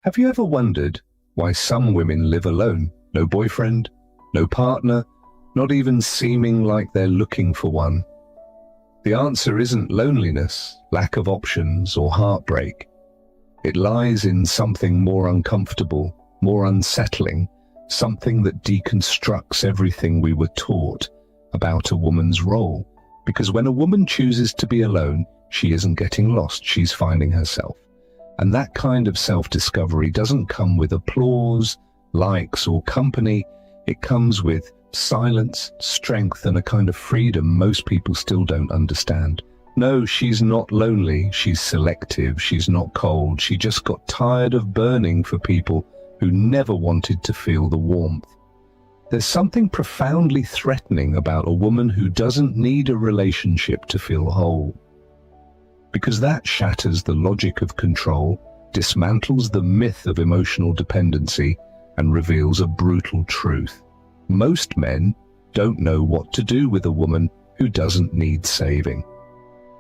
Have you ever wondered why some women live alone? No boyfriend, no partner, not even seeming like they're looking for one. The answer isn't loneliness, lack of options, or heartbreak. It lies in something more uncomfortable, more unsettling, something that deconstructs everything we were taught about a woman's role. Because when a woman chooses to be alone, she isn't getting lost, she's finding herself. And that kind of self-discovery doesn't come with applause, likes, or company. It comes with silence, strength, and a kind of freedom most people still don't understand. No, she's not lonely, she's selective, she's not cold, she just got tired of burning for people who never wanted to feel the warmth. There's something profoundly threatening about a woman who doesn't need a relationship to feel whole. Because that shatters the logic of control, dismantles the myth of emotional dependency, and reveals a brutal truth. Most men don't know what to do with a woman who doesn't need saving.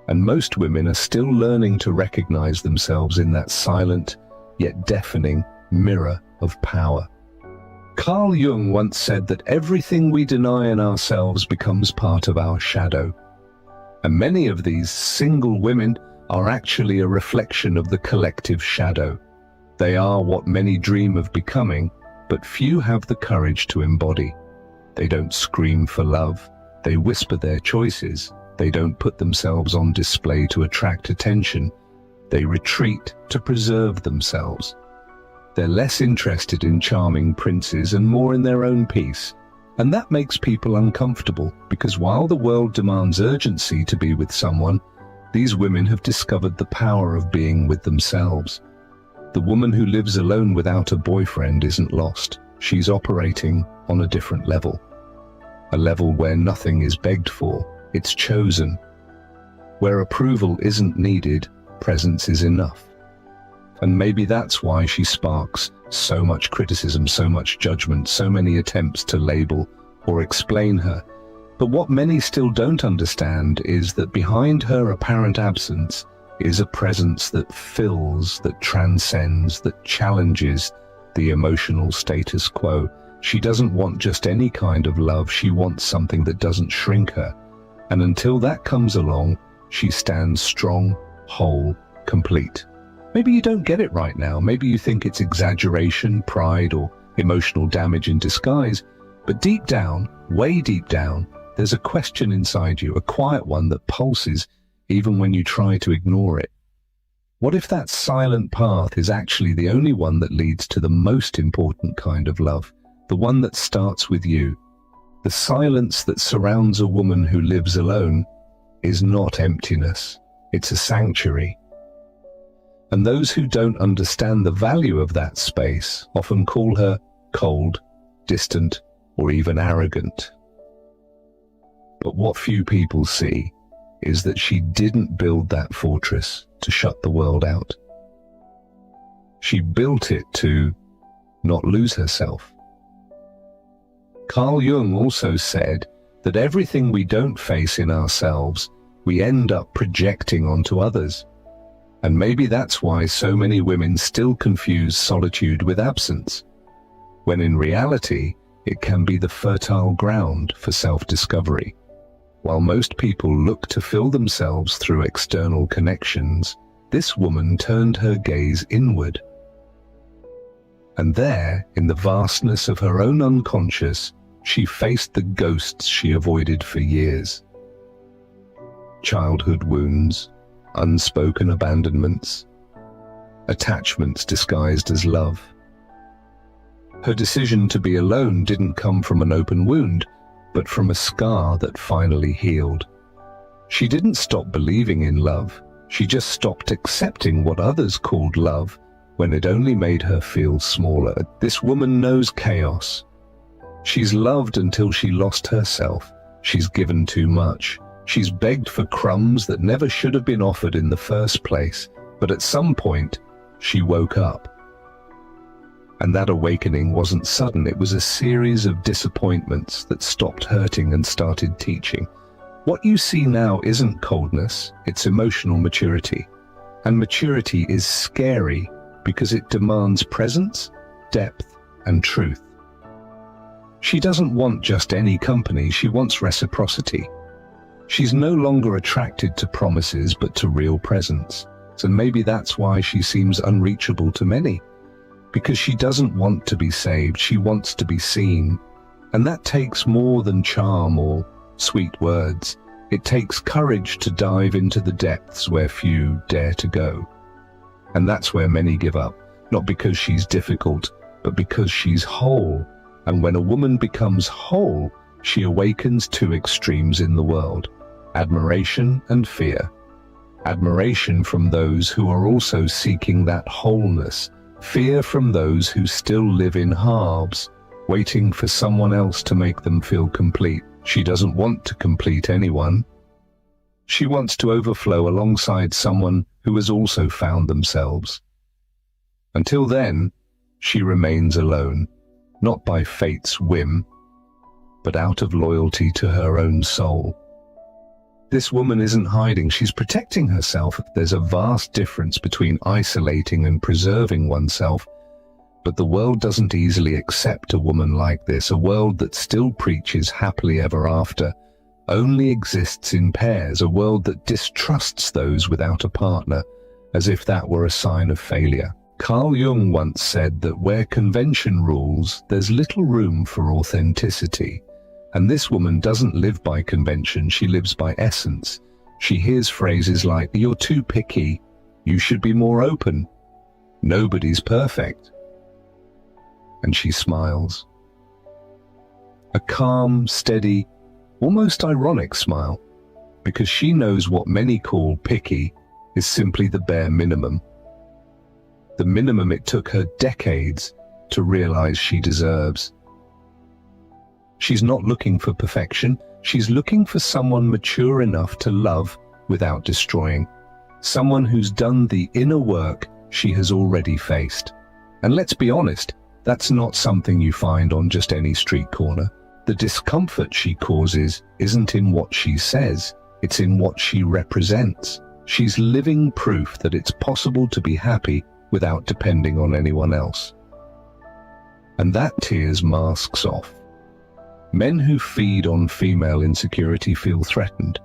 And most women are still learning to recognize themselves in that silent, yet deafening mirror of power. Carl Jung once said that everything we deny in ourselves becomes part of our shadow. And many of these single women are actually a reflection of the collective shadow. They are what many dream of becoming, but few have the courage to embody. They don't scream for love, they whisper their choices. They don't put themselves on display to attract attention. They retreat to preserve themselves. They're less interested in charming princes and more in their own peace. And that makes people uncomfortable, because while the world demands urgency to be with someone, these women have discovered the power of being with themselves. The woman who lives alone without a boyfriend isn't lost. She's operating on a different level. A level where nothing is begged for, it's chosen. Where approval isn't needed, presence is enough. And maybe that's why she sparks so much criticism, so much judgment, so many attempts to label or explain her. But what many still don't understand is that behind her apparent absence is a presence that fills, that transcends, that challenges the emotional status quo. She doesn't want just any kind of love, she wants something that doesn't shrink her. And until that comes along, she stands strong, whole, complete. Maybe you don't get it right now. Maybe you think it's exaggeration, pride, or emotional damage in disguise. But deep down, way deep down, there's a question inside you, a quiet one that pulses even when you try to ignore it. What if that silent path is actually the only one that leads to the most important kind of love, the one that starts with you? The silence that surrounds a woman who lives alone is not emptiness, it's a sanctuary. And those who don't understand the value of that space often call her cold, distant, or even arrogant. But what few people see is that she didn't build that fortress to shut the world out. She built it to not lose herself. Carl Jung also said that everything we don't face in ourselves, we end up projecting onto others. And maybe that's why so many women still confuse solitude with absence, when in reality, it can be the fertile ground for self-discovery. While most people look to fill themselves through external connections, this woman turned her gaze inward. And there, in the vastness of her own unconscious, she faced the ghosts she avoided for years. Childhood wounds, unspoken abandonments, attachments disguised as love. Her decision to be alone didn't come from an open wound, but from a scar that finally healed. She didn't stop believing in love, she just stopped accepting what others called love when it only made her feel smaller. This woman knows chaos. She's loved until she lost herself. She's given too much. She's begged for crumbs that never should have been offered in the first place. But at some point, she woke up. And that awakening wasn't sudden. It was a series of disappointments that stopped hurting and started teaching. What you see now isn't coldness, it's emotional maturity. And maturity is scary because it demands presence, depth, and truth. She doesn't want just any company, she wants reciprocity. She's no longer attracted to promises but to real presence. So maybe that's why she seems unreachable to many. Because she doesn't want to be saved, she wants to be seen. And that takes more than charm or sweet words. It takes courage to dive into the depths where few dare to go. And that's where many give up, not because she's difficult, but because she's whole. And when a woman becomes whole, she awakens two extremes in the world: admiration and fear. Admiration from those who are also seeking that wholeness, fear from those who still live in halves, waiting for someone else to make them feel complete. She doesn't want to complete anyone. She wants to overflow alongside someone who has also found themselves. Until then, she remains alone, not by fate's whim, but out of loyalty to her own soul. This woman isn't hiding, she's protecting herself. There's a vast difference between isolating and preserving oneself, but the world doesn't easily accept a woman like this. A world that still preaches happily ever after, only exists in pairs, a world that distrusts those without a partner, as if that were a sign of failure. Carl Jung once said that where convention rules, there's little room for authenticity. And this woman doesn't live by convention, she lives by essence. She hears phrases like, "You're too picky," "You should be more open," "Nobody's perfect." And she smiles. A calm, steady, almost ironic smile, because she knows what many call picky is simply the bare minimum. The minimum it took her decades to realize she deserves. She's not looking for perfection, she's looking for someone mature enough to love without destroying. Someone who's done the inner work she has already faced. And let's be honest, that's not something you find on just any street corner. The discomfort she causes isn't in what she says, it's in what she represents. She's living proof that it's possible to be happy without depending on anyone else. And that tears masks off. Men who feed on female insecurity feel threatened.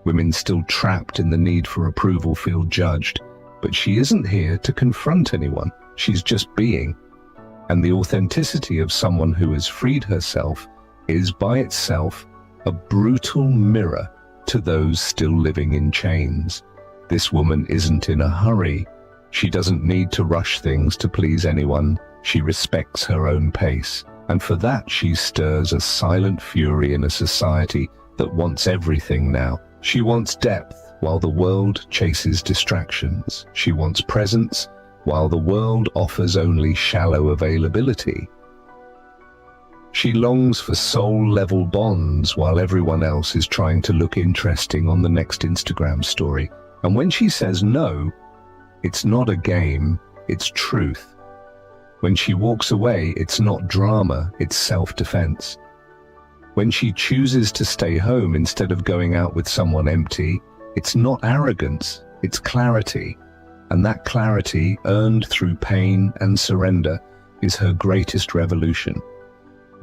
Women still trapped in the need for approval feel judged. But she isn't here to confront anyone, she's just being. And the authenticity of someone who has freed herself is by itself a brutal mirror to those still living in chains. This woman isn't in a hurry. She doesn't need to rush things to please anyone. She respects her own pace. And for that she stirs a silent fury in a society that wants everything now. She wants depth while the world chases distractions. She wants presence while the world offers only shallow availability. She longs for soul-level bonds while everyone else is trying to look interesting on the next Instagram story. And when she says no, it's not a game, it's truth. When she walks away, it's not drama, it's self-defense. When she chooses to stay home instead of going out with someone empty, it's not arrogance, it's clarity. And that clarity, earned through pain and surrender, is her greatest revolution.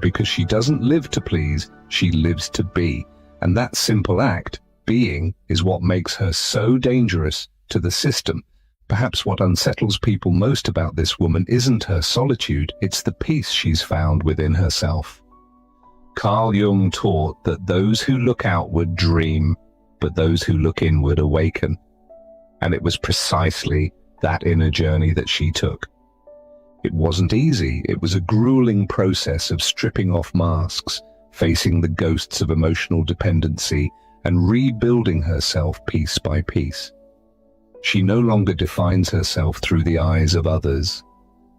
Because she doesn't live to please, she lives to be. And that simple act, being, is what makes her so dangerous to the system. Perhaps what unsettles people most about this woman isn't her solitude, it's the peace she's found within herself. Carl Jung taught that those who look outward dream, but those who look inward awaken. And it was precisely that inner journey that she took. It wasn't easy, it was a grueling process of stripping off masks, facing the ghosts of emotional dependency, and rebuilding herself piece by piece. She no longer defines herself through the eyes of others.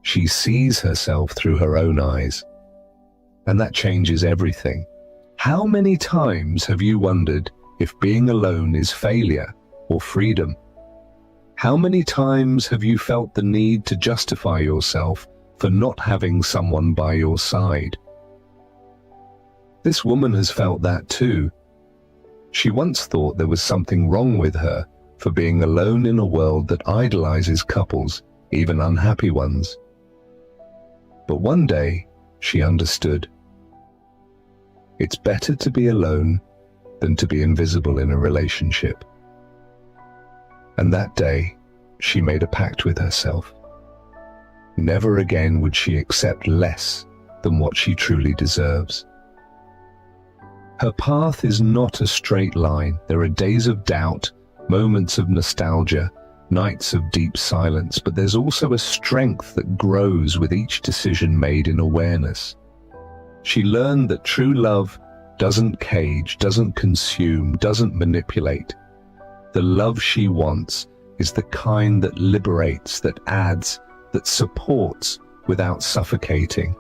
She sees herself through her own eyes. And that changes everything. How many times have you wondered if being alone is failure or freedom? How many times have you felt the need to justify yourself for not having someone by your side? This woman has felt that too. She once thought there was something wrong with her for being alone in a world that idolizes couples, even unhappy ones. But one day, she understood. It's better to be alone than to be invisible in a relationship. And that day, she made a pact with herself. Never again would she accept less than what she truly deserves. Her path is not a straight line. There are days of doubt, moments of nostalgia, nights of deep silence, but there's also a strength that grows with each decision made in awareness. She learned that true love doesn't cage, doesn't consume, doesn't manipulate. The love she wants is the kind that liberates, that adds, that supports without suffocating.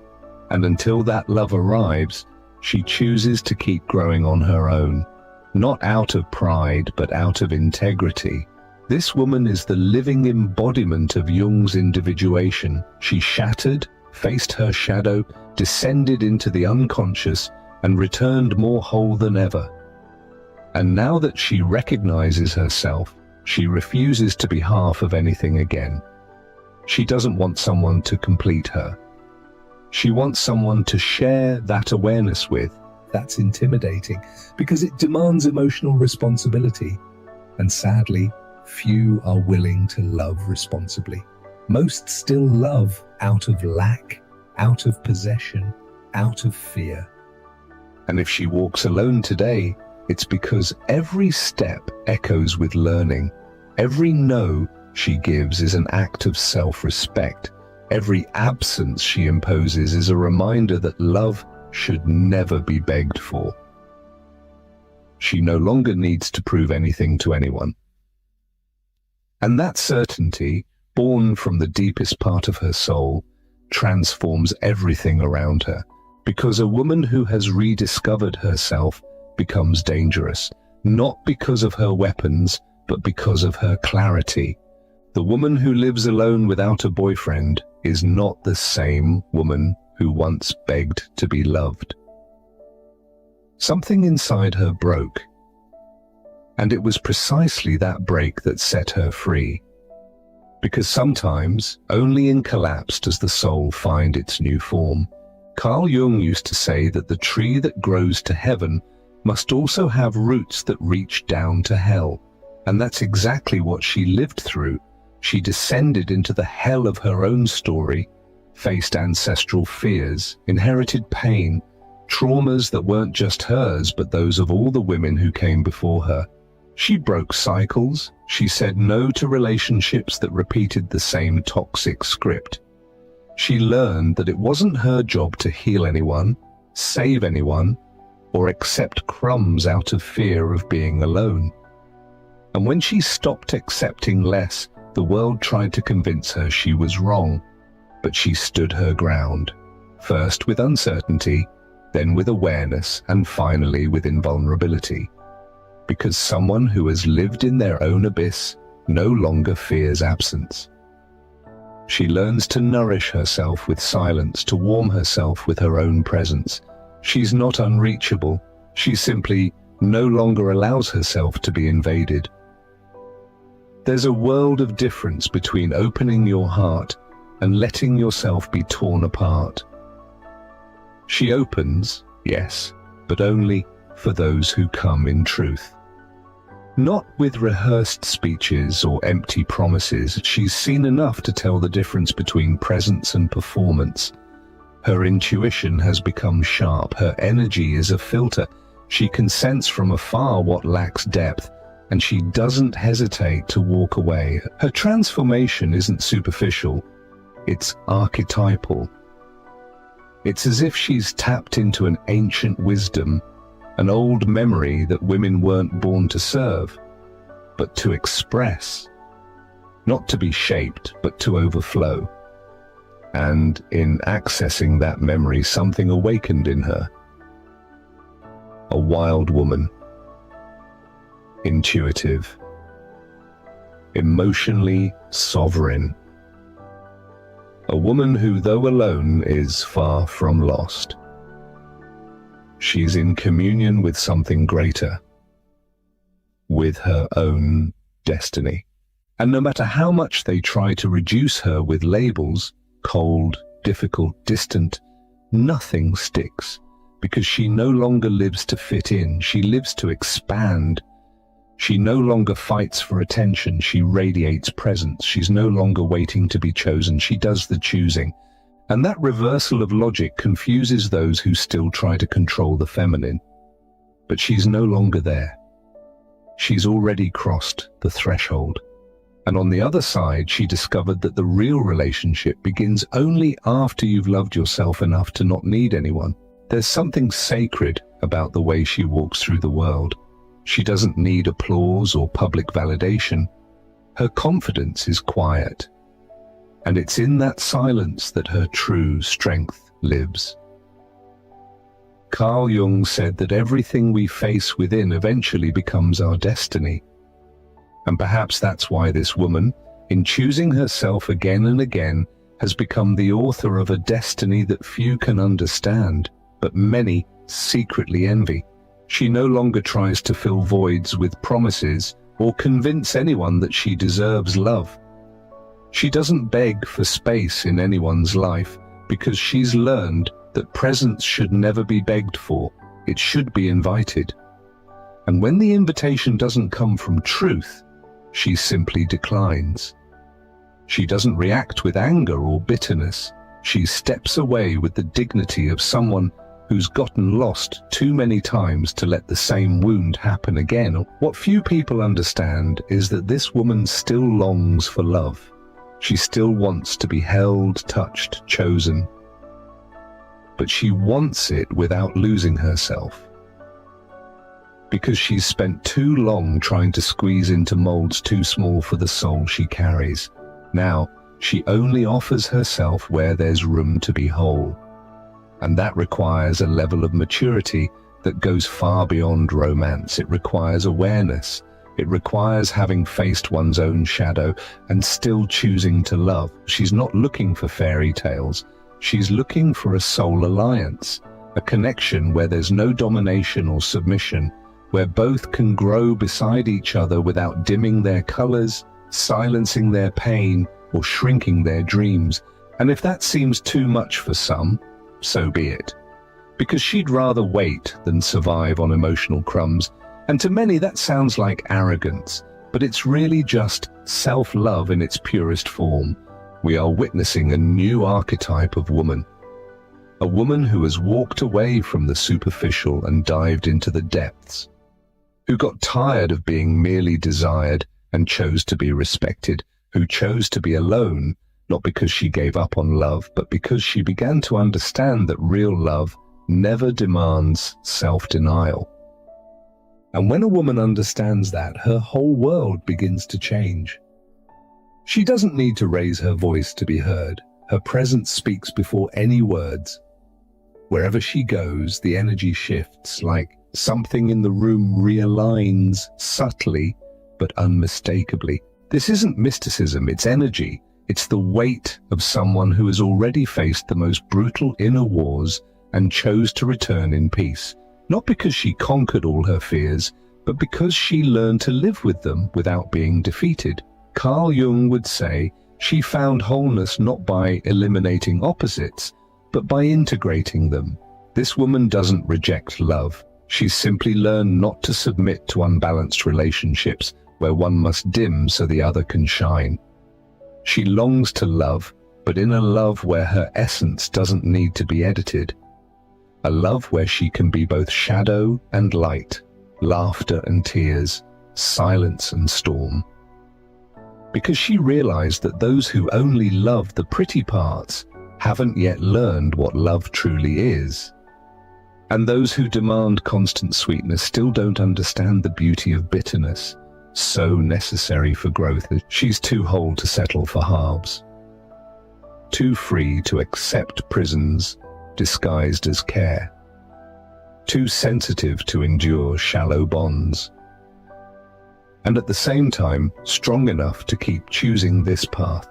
And until that love arrives, she chooses to keep growing on her own, not out of pride, but out of integrity. This woman is the living embodiment of Jung's individuation. She shattered, faced her shadow, descended into the unconscious, and returned more whole than ever. And now that she recognizes herself, she refuses to be half of anything again. She doesn't want someone to complete her. She wants someone to share that awareness with. That's intimidating because it demands emotional responsibility. And sadly, few are willing to love responsibly. Most still love out of lack, out of possession, out of fear. And if she walks alone today, it's because every step echoes with learning. Every no she gives is an act of self-respect. Every absence she imposes is a reminder that love should never be begged for. She no longer needs to prove anything to anyone. And that certainty, born from the deepest part of her soul, transforms everything around her. Because a woman who has rediscovered herself becomes dangerous, not because of her weapons, but because of her clarity. The woman who lives alone without a boyfriend is not the same woman who once begged to be loved. Something inside her broke, and it was precisely that break that set her free. Because sometimes, only in collapse does the soul find its new form. Carl Jung used to say that the tree that grows to heaven must also have roots that reach down to hell. And that's exactly what she lived through. She descended into the hell of her own story, faced ancestral fears, inherited pain, traumas that weren't just hers, but those of all the women who came before her. She broke cycles. She said no to relationships that repeated the same toxic script. She learned that it wasn't her job to heal anyone, save anyone, or accept crumbs out of fear of being alone. And when she stopped accepting less, the world tried to convince her she was wrong, but she stood her ground, first with uncertainty, then with awareness, and finally with invulnerability. Because someone who has lived in their own abyss no longer fears absence. She learns to nourish herself with silence, to warm herself with her own presence. She's not unreachable. She simply no longer allows herself to be invaded. There's a world of difference between opening your heart and letting yourself be torn apart. She opens, yes, but only for those who come in truth. Not with rehearsed speeches or empty promises. She's seen enough to tell the difference between presence and performance. Her intuition has become sharp. Her energy is a filter. She can sense from afar what lacks depth, and she doesn't hesitate to walk away. Her transformation isn't superficial. It's archetypal. It's as if she's tapped into an ancient wisdom, an old memory that women weren't born to serve, but to express. Not to be shaped, but to overflow. And in accessing that memory, something awakened in her. A wild woman. Intuitive. Emotionally sovereign. A woman who, though alone, is far from lost. She's in communion with something greater, with her own destiny. And no matter how much they try to reduce her with labels, cold, difficult, distant, nothing sticks, because she no longer lives to fit in, she lives to expand. She no longer fights for attention, she radiates presence. She's no longer waiting to be chosen, she does the choosing. And that reversal of logic confuses those who still try to control the feminine. But she's no longer there. She's already crossed the threshold. And on the other side, she discovered that the real relationship begins only after you've loved yourself enough to not need anyone. There's something sacred about the way she walks through the world. She doesn't need applause or public validation. Her confidence is quiet. And it's in that silence that her true strength lives. Carl Jung said that everything we face within eventually becomes our destiny. And perhaps that's why this woman, in choosing herself again and again, has become the author of a destiny that few can understand, but many secretly envy. She no longer tries to fill voids with promises or convince anyone that she deserves love. She doesn't beg for space in anyone's life because she's learned that presence should never be begged for, it should be invited. And when the invitation doesn't come from truth, she simply declines. She doesn't react with anger or bitterness. She steps away with the dignity of someone who's gotten lost too many times to let the same wound happen again. What few people understand is that this woman still longs for love. She still wants to be held, touched, chosen. But she wants it without losing herself. Because she's spent too long trying to squeeze into molds too small for the soul she carries. Now, she only offers herself where there's room to be whole. And that requires a level of maturity that goes far beyond romance. It requires awareness. It requires having faced one's own shadow and still choosing to love. She's not looking for fairy tales. She's looking for a soul alliance, a connection where there's no domination or submission, where both can grow beside each other without dimming their colors, silencing their pain, or shrinking their dreams. And if that seems too much for some, so be it. Because she'd rather wait than survive on emotional crumbs. And to many that sounds like arrogance, but it's really just self-love in its purest form. We are witnessing a new archetype of woman. A woman who has walked away from the superficial and dived into the depths. Who got tired of being merely desired and chose to be respected. Who chose to be alone, not because she gave up on love, but because she began to understand that real love never demands self-denial. And when a woman understands that, her whole world begins to change. She doesn't need to raise her voice to be heard. Her presence speaks before any words. Wherever she goes, the energy shifts, like something in the room realigns subtly but unmistakably. This isn't mysticism, it's energy. It's the weight of someone who has already faced the most brutal inner wars and chose to return in peace. Not because she conquered all her fears, but because she learned to live with them without being defeated. Carl Jung would say she found wholeness not by eliminating opposites, but by integrating them. This woman doesn't reject love. She's simply learned not to submit to unbalanced relationships where one must dim so the other can shine. She longs to love, but in a love where her essence doesn't need to be edited. A love where she can be both shadow and light, laughter and tears, silence and storm. Because she realized that those who only love the pretty parts haven't yet learned what love truly is. And those who demand constant sweetness still don't understand the beauty of bitterness, so necessary for growth. She's too whole to settle for halves, too free to accept prisons disguised as care, too sensitive to endure shallow bonds, and at the same time strong enough to keep choosing this path.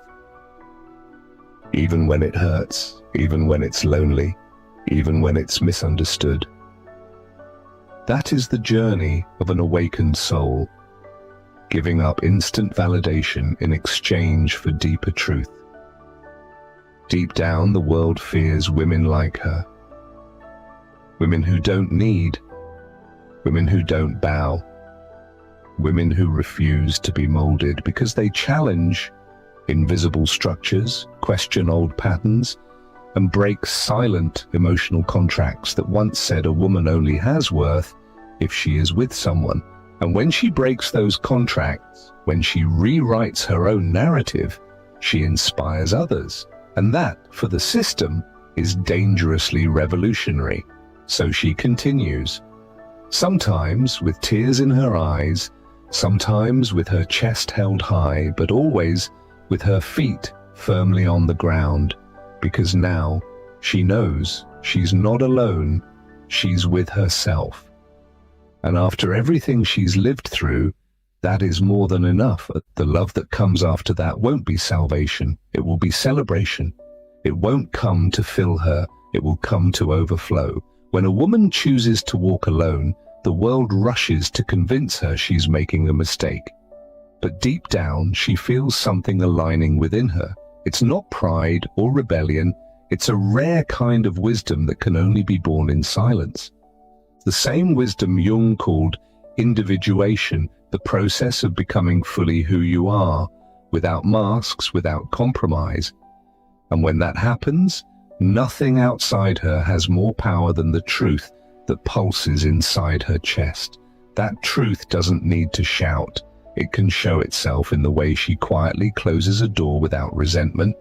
Even when it hurts, even when it's lonely, even when it's misunderstood. That is the journey of an awakened soul. giving up instant validation in exchange for deeper truth. Deep down, the world fears women like her. Women who don't need, women who don't bow, women who refuse to be molded because they challenge invisible structures, question old patterns, and break silent emotional contracts that once said a woman only has worth if she is with someone. And when she breaks those contracts, when she rewrites her own narrative, she inspires others. And that, for the system, is dangerously revolutionary. So she continues, sometimes with tears in her eyes, sometimes with her chest held high, but always with her feet firmly on the ground, because now she knows she's not alone, she's with herself. And after everything she's lived through, that is more than enough. The love that comes after that won't be salvation, it will be celebration. It won't come to fill her, it will come to overflow. When a woman chooses to walk alone, the world rushes to convince her she's making a mistake. But deep down, she feels something aligning within her. It's not pride or rebellion, it's a rare kind of wisdom that can only be born in silence. The same wisdom Jung called individuation, the process of becoming fully who you are, without masks, without compromise. And when that happens, nothing outside her has more power than the truth that pulses inside her chest. That truth doesn't need to shout. It can show itself in the way she quietly closes a door without resentment,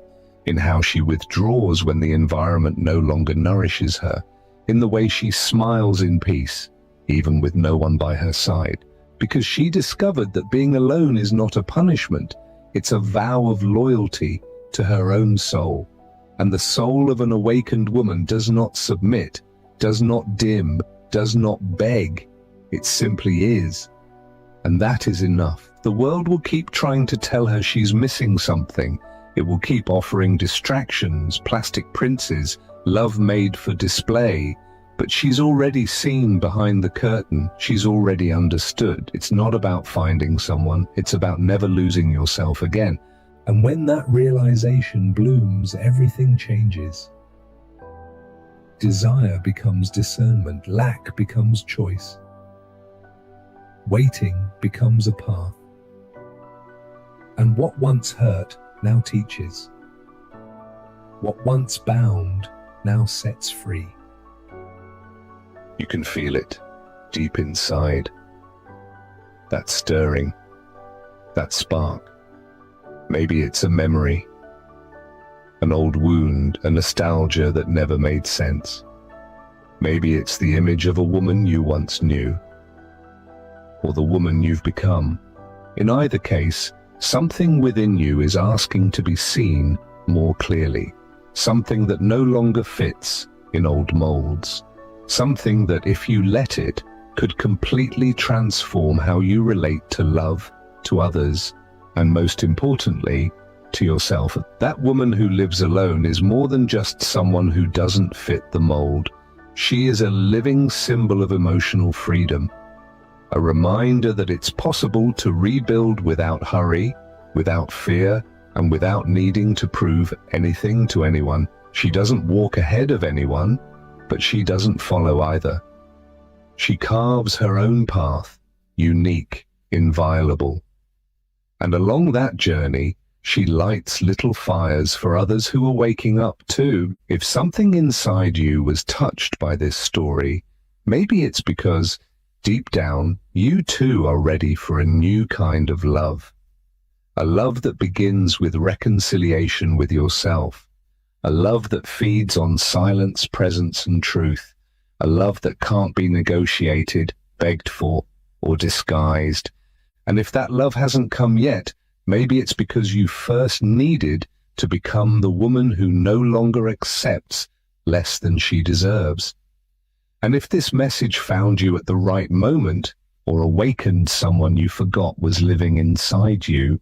in how she withdraws when the environment no longer nourishes her, in the way she smiles in peace, even with no one by her side, because she discovered that being alone is not a punishment, it's a vow of loyalty to her own soul. And the soul of an awakened woman does not submit, does not dim, does not beg, it simply is. And that is enough. The world will keep trying to tell her she's missing something. It will keep offering distractions, plastic princes, love made for display. But she's already seen behind the curtain. She's already understood. It's not about finding someone. It's about never losing yourself again. And when that realization blooms, everything changes. Desire becomes discernment. Lack becomes choice. Waiting becomes a path. And what once hurt now teaches. What once bound now sets free. You can feel it deep inside. That stirring, that spark. Maybe it's a memory, an old wound, a nostalgia that never made sense. Maybe it's the image of a woman you once knew, or the woman you've become. In either case, something within you is asking to be seen more clearly, something that no longer fits in old molds, something that, if you let it, could completely transform how you relate to love, to others, and most importantly, to yourself. That woman who lives alone is more than just someone who doesn't fit the mold. She is a living symbol of emotional freedom, a reminder that it's possible to rebuild without hurry, without fear, and without needing to prove anything to anyone. She doesn't walk ahead of anyone, but she doesn't follow either. She carves her own path, unique, inviolable. And along that journey, she lights little fires for others who are waking up too. If something inside you was touched by this story, maybe it's because deep down, you too are ready for a new kind of love. A love that begins with reconciliation with yourself. A love that feeds on silence, presence, and truth. A love that can't be negotiated, begged for, or disguised. And if that love hasn't come yet, maybe it's because you first needed to become the woman who no longer accepts less than she deserves. And if this message found you at the right moment, or awakened someone you forgot was living inside you,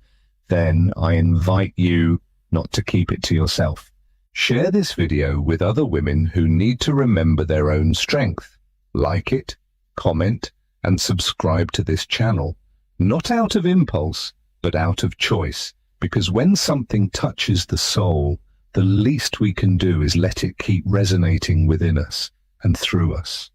then I invite you not to keep it to yourself. Share this video with other women who need to remember their own strength. Like it, comment, and subscribe to this channel. Not out of impulse, but out of choice, because when something touches the soul, the least we can do is let it keep resonating within us and through us.